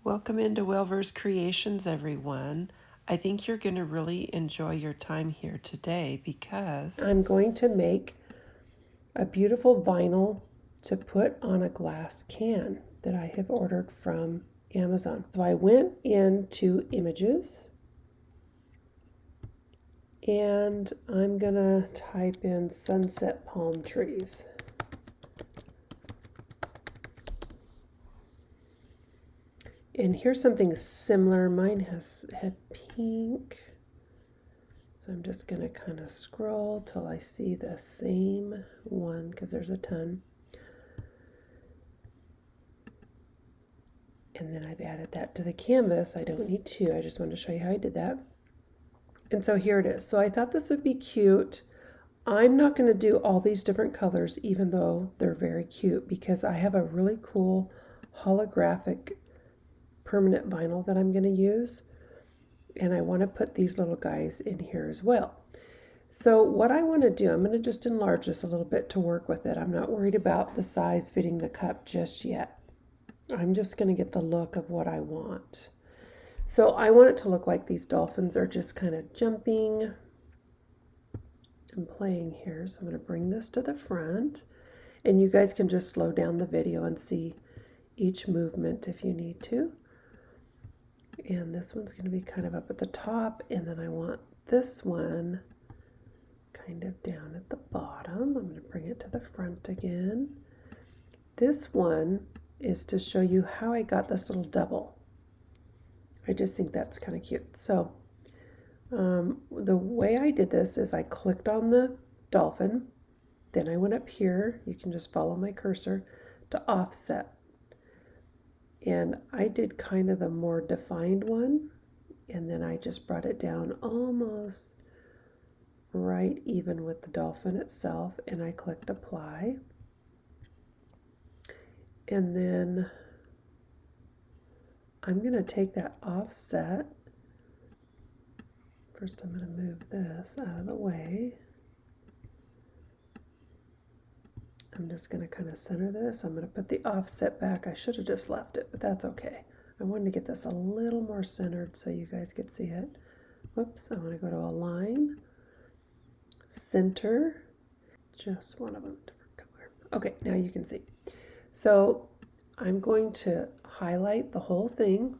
Welcome into Wilver's Creations, everyone. I think you're going to really enjoy your time here today because I'm going to make a beautiful vinyl to put on a glass can that I have ordered from Amazon. So I went into images and I'm going to type in sunset palm trees. And here's something similar. Mine had pink. So I'm just going to kind of scroll till I see the same one because there's a ton. And then I've added that to the canvas. I don't need two. I just wanted to show you how I did that. And so here it is. So I thought this would be cute. I'm not going to do all these different colors, even though they're very cute, because I have a really cool holographic permanent vinyl that I'm going to use. And I want to put these little guys in here as well. So what I want to do, I'm going to just enlarge this a little bit to work with it. I'm not worried about the size fitting the cup just yet. I'm just going to get the look of what I want. So I want it to look like these dolphins are just kind of jumping and playing here. So I'm going to bring this to the front. And you guys can just slow down the video and see each movement if you need to. And this one's going to be kind of up at the top. And then I want this one kind of down at the bottom. I'm going to bring it to the front again. This one is to show you how I got this little double. I just think that's kind of cute. So the way I did this is I clicked on the dolphin, then I went up here, you can just follow my cursor, to offset. And I did kind of the more defined one, and then I just brought it down almost right even with the dolphin itself, and I clicked apply. And then I'm going to take that offset. First I'm going to move this out of the way. I'm just going to kind of center this. I'm going to put the offset back. I should have just left it, but that's okay. I wanted to get this a little more centered so you guys could see it. Whoops, I want to go to align, center, just one of them, different color. Okay, now you can see. So I'm going to highlight the whole thing.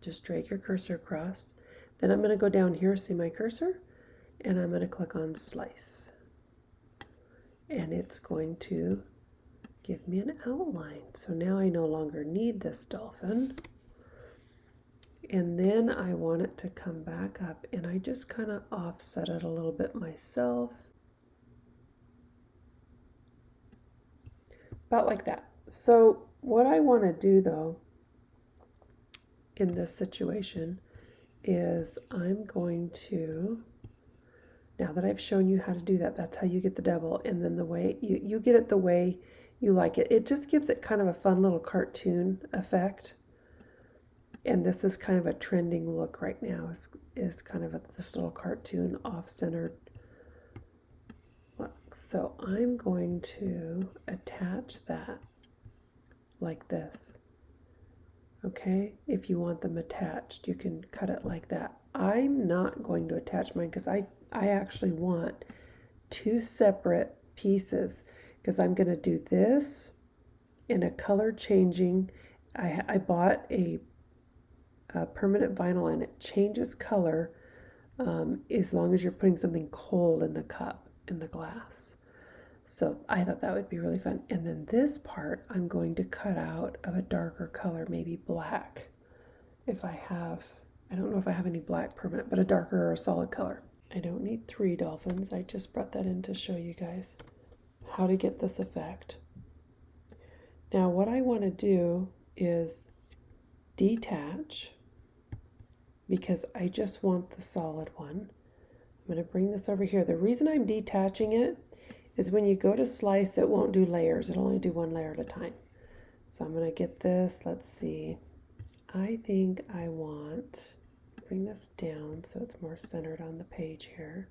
Just drag your cursor across. Then I'm going to go down here, see my cursor, and I'm going to click on slice. And it's going to give me an outline. So now I no longer need this dolphin. And then I want it to come back up, and I just kind of offset it a little bit myself. About like that. So what I want to do though in this situation is I'm going to, now that I've shown you how to do that, that's how you get the double, and then the way you get it the way you like it. It just gives it kind of a fun little cartoon effect. And this is kind of a trending look right now, is kind of this little cartoon off-centered look. So I'm going to attach that like this. Okay, if you want them attached, you can cut it like that. I'm not going to attach mine because I actually want two separate pieces, because I'm going to do this in a color changing. I bought a permanent vinyl, and it changes color as long as you're putting something cold in the cup, in the glass. So I thought that would be really fun. And then this part I'm going to cut out of a darker color, maybe black. If I have, I don't know if I have any black permanent, but a darker or a solid color. I don't need 3 dolphins. I just brought that in to show you guys how to get this effect. Now what I want to do is detach, because I just want the solid one. I'm going to bring this over here. The reason I'm detaching it is when you go to slice, it won't do layers. It'll only do one layer at a time. So I'm going to get this. Let's see. I think I want, bring this down so it's more centered on the page here.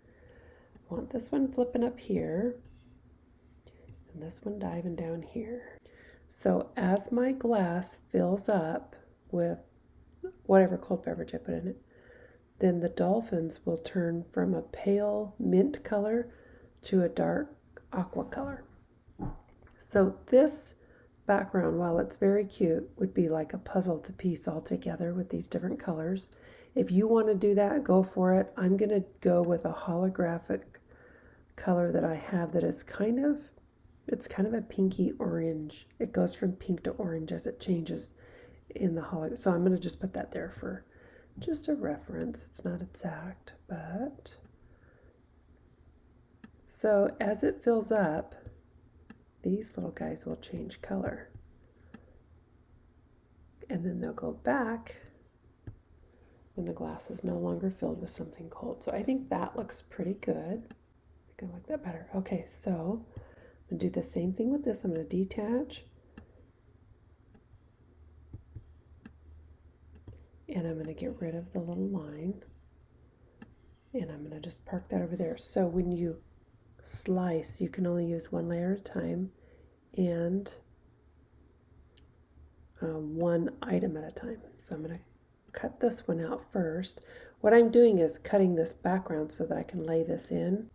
I want this one flipping up here and this one diving down here. So as my glass fills up, with whatever cold beverage I put in it, then the dolphins will turn from a pale mint color to a dark aqua color. So this background, while it's very cute, would be like a puzzle to piece all together with these different colors. If you want to do that, go for it. I'm going to go with a holographic color that I have that is it's kind of a pinky orange. It goes from pink to orange as it changes in the holo. So I'm going to just put that there for just a reference. It's not exact, but so as it fills up, these little guys will change color. And then they'll go back when the glass is no longer filled with something cold. So I think that looks pretty good. I think I like that better. Okay, so I'm going to do the same thing with this. I'm going to detach. And I'm going to get rid of the little line. And I'm going to just park that over there. So when you slice, you can only use one layer at a time and one item at a time. So I'm going to cut this one out first. What I'm doing is cutting this background so that I can lay this in.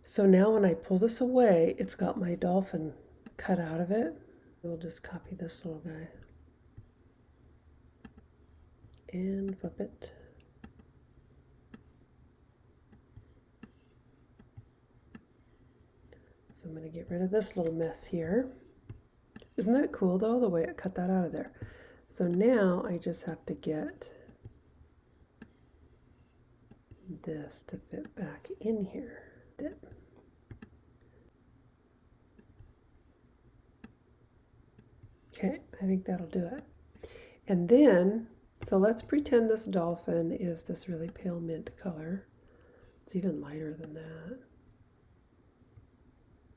So now when I pull this away, it's got my dolphin cut out of it. We'll just copy this little guy and flip it. So I'm going to get rid of this little mess here. Isn't that cool though, the way it cut that out of there? So now I just have to get this to fit back in here. Okay, I think that'll do it. And then, so let's pretend this dolphin is this really pale mint color. It's even lighter than that.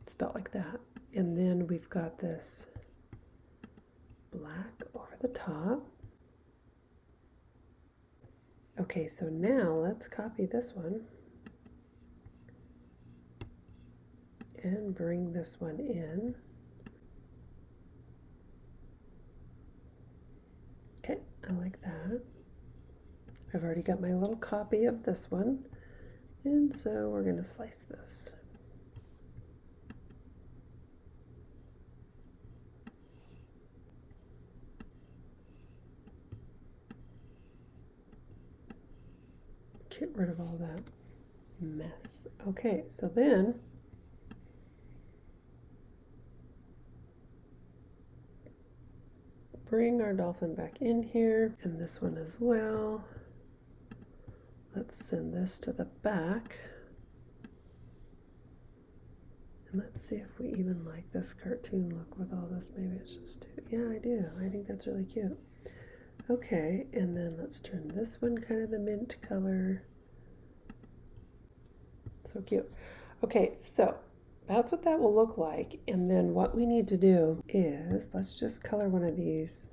It's about like that. And then we've got this black over the top. Okay, so now let's copy this one and bring this one in. Okay, I like that. I've already got my little copy of this one, and so we're going to slice this. Get rid of all that mess. Okay, so then bring our dolphin back in here, and this one as well. Let's send this to the back. And let's see if we even like this cartoon look with all this. Maybe it's just too, yeah, I do. I think that's really cute. Okay, and then let's turn this one kind of the mint color. So cute. Okay, so that's what that will look like. And then what we need to do is, let's just color one of these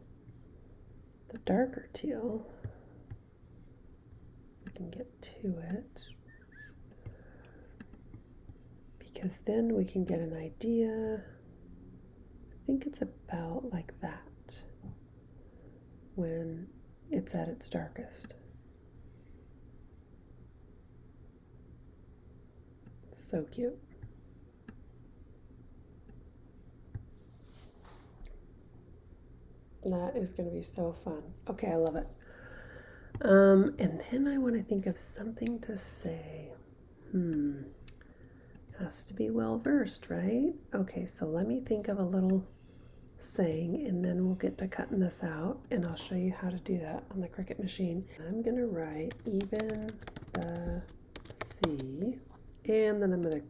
the darker teal. We can get to it. Because then we can get an idea. I think it's about like that when it's at its darkest. So cute. That is going to be so fun. Okay, I love it. And then I want to think of something to say. Has to be well versed, right? Okay, so let me think of a little saying, and then we'll get to cutting this out, and I'll show you how to do that on the Cricut machine. I'm going to write even the sea, and then I'm going to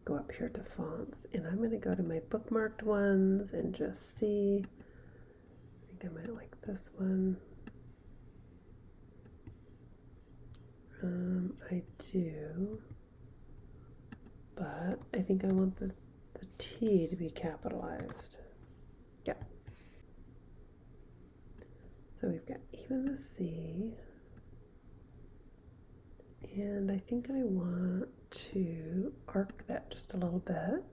go up here to fonts, and I'm going to go to my bookmarked ones and just see. I think I might like this one. I do, but I think I want the T to be capitalized. Yeah. So we've got even the C, and I think I want to arc that just a little bit.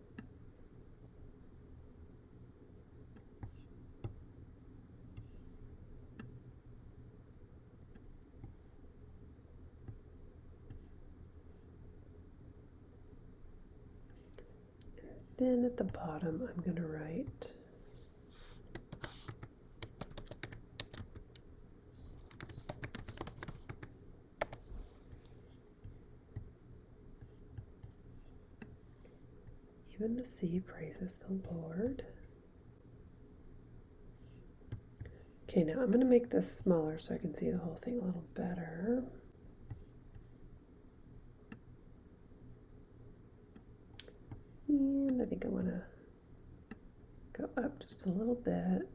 Then at the bottom, I'm going to write even the sea praises the Lord. Okay, now I'm going to make this smaller so I can see the whole thing a little better. And I think I want to go up just a little bit.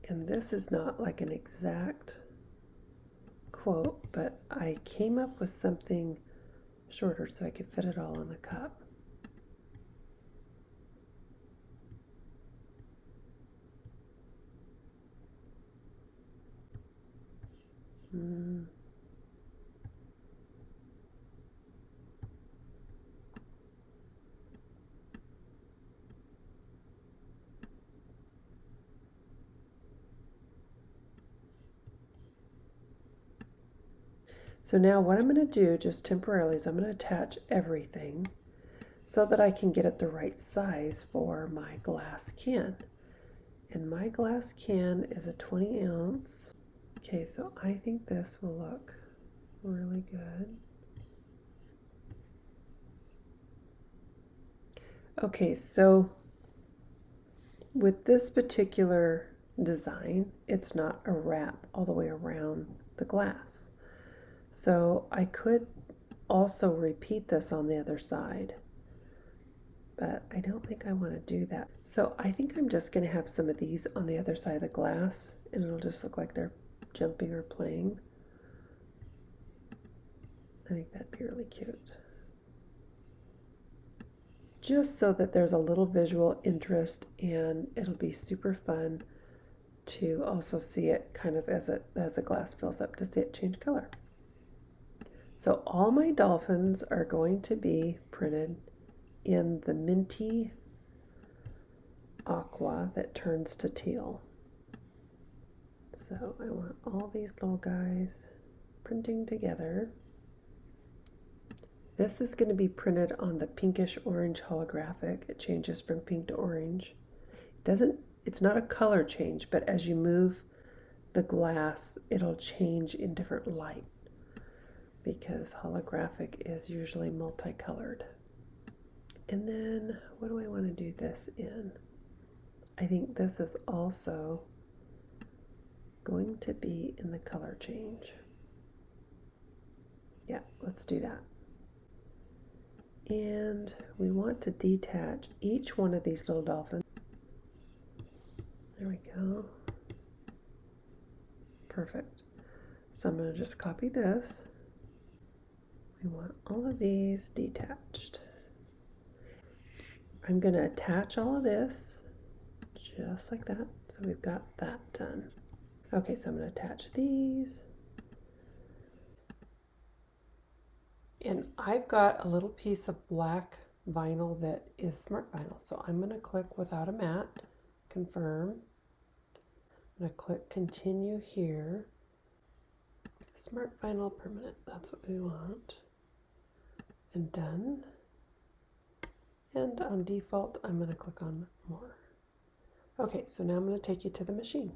And this is not like an exact quote, but I came up with something shorter so I could fit it all in the cup. So now what I'm going to do just temporarily is I'm going to attach everything so that I can get it the right size for my glass can. And my glass can is a 20 ounce. Okay, so I think this will look really good. Okay, so with this particular design, it's not a wrap all the way around the glass. So I could also repeat this on the other side, but I don't think I want to do that. So I think I'm just going to have some of these on the other side of the glass, and it'll just look like they're jumping or playing. I think that'd be really cute. Just so that there's a little visual interest, and it'll be super fun to also see it kind of as the glass fills up, to see it change color. So all my dolphins are going to be printed in the minty aqua that turns to teal. So I want all these little guys printing together. This is going to be printed on the pinkish orange holographic. It changes from pink to orange. It's not a color change, but as you move the glass, it'll change in different light, because holographic is usually multicolored. And then what do I want to do this in? I think this is also going to be in the color change. Yeah, let's do that. And we want to detach each one of these little dolphins. There we go. Perfect. So I'm going to just copy this. We want all of these detached. I'm going to attach all of this just like that. So we've got that done. Okay, so I'm going to attach these. And I've got a little piece of black vinyl that is smart vinyl. So I'm going to click without a mat, confirm. I'm going to click continue here. Smart vinyl permanent, that's what we want. And done. And on default, I'm going to click on more. Okay, so now I'm going to take you to the machine.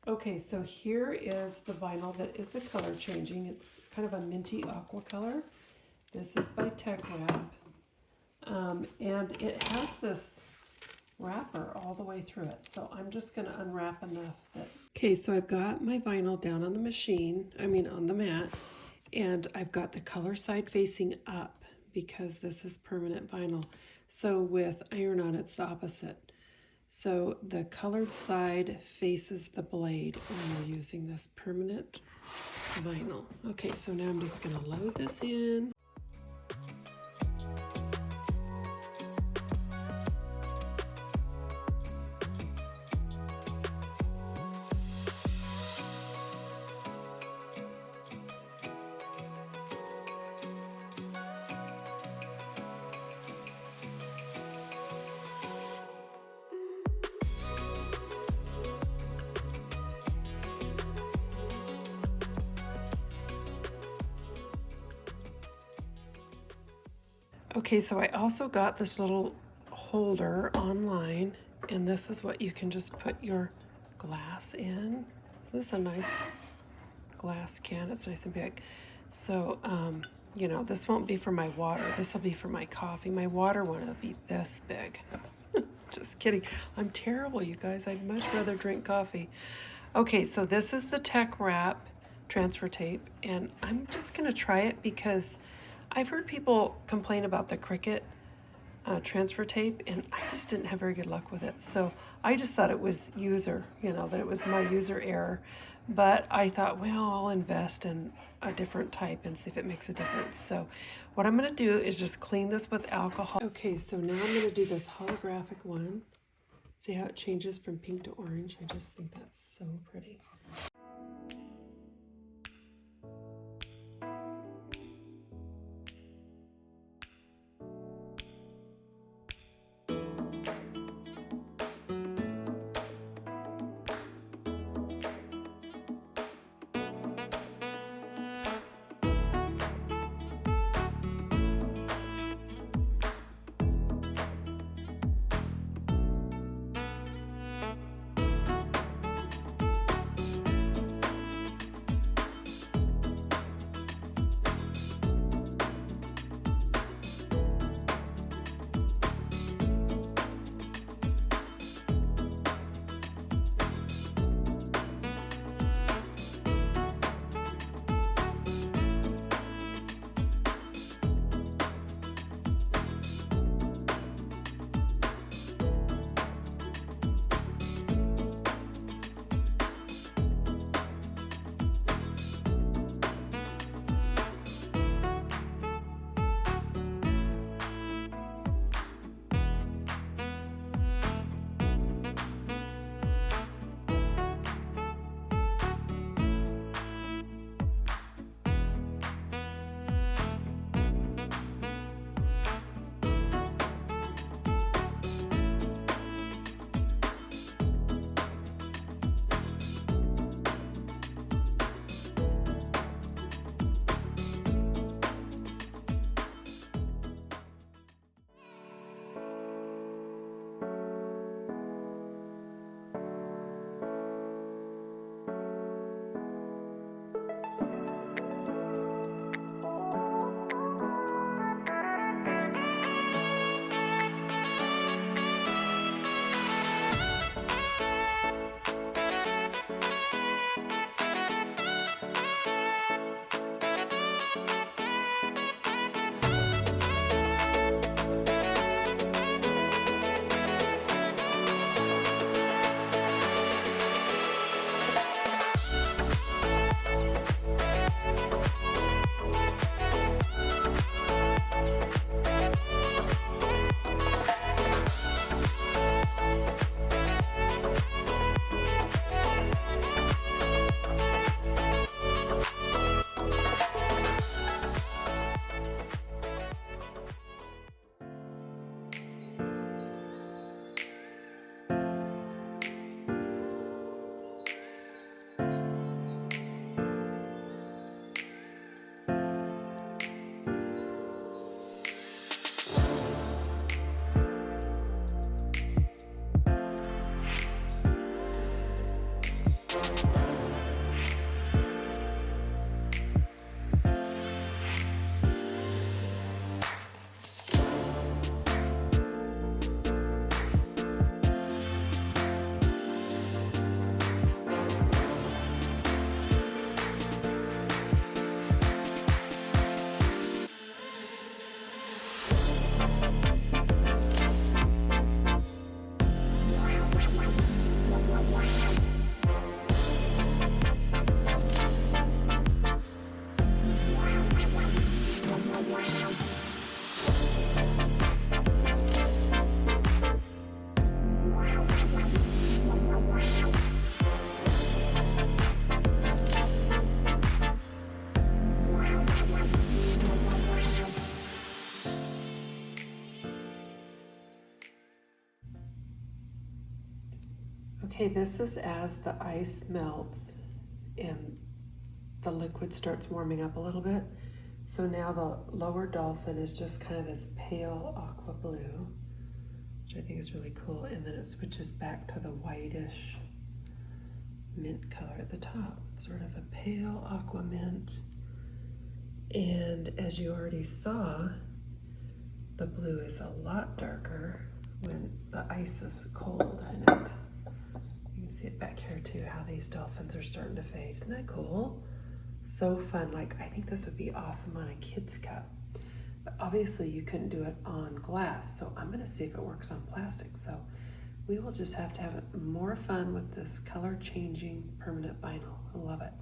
Okay, so here is the vinyl that is the color changing. It's kind of a minty aqua color. This is by Tech Wrap. And it has this wrapper all the way through it. So I'm just going to unwrap enough that... Okay, so I've got my vinyl down on the machine, on the mat, and I've got the color side facing up because this is permanent vinyl. So with iron-on, it's the opposite. So the colored side faces the blade when we're using this permanent vinyl. Okay, so now I'm just going to load this in. Okay, so I also got this little holder online, and this is what you can just put your glass in. Isn't this a nice glass can? It's nice and big. So, you know, this won't be for my water. This will be for my coffee. My water one will be this big. Just kidding. I'm terrible, you guys. I'd much rather drink coffee. Okay, so this is the Tech Wrap transfer tape, and I'm just gonna try it because I've heard people complain about the Cricut transfer tape, and I just didn't have very good luck with it. So I just thought it was user, you know, that it was my user error. But I thought, well, I'll invest in a different type and see if it makes a difference. So what I'm gonna do is just clean this with alcohol. Okay, so now I'm gonna do this holographic one. See how it changes from pink to orange? I just think that's so pretty. Okay, this is as the ice melts and the liquid starts warming up a little bit. So now the lower dolphin is just kind of this pale aqua blue, which I think is really cool. And then it switches back to the whitish mint color at the top, sort of a pale aqua mint. And as you already saw, the blue is a lot darker when the ice is cold in it. You can see it back here too, how these dolphins are starting to fade. Isn't that cool? So fun. Like, I think this would be awesome on a kid's cup. But obviously you couldn't do it on glass, so I'm gonna see if it works on plastic. So we will just have to have more fun with this color changing permanent vinyl. I love it.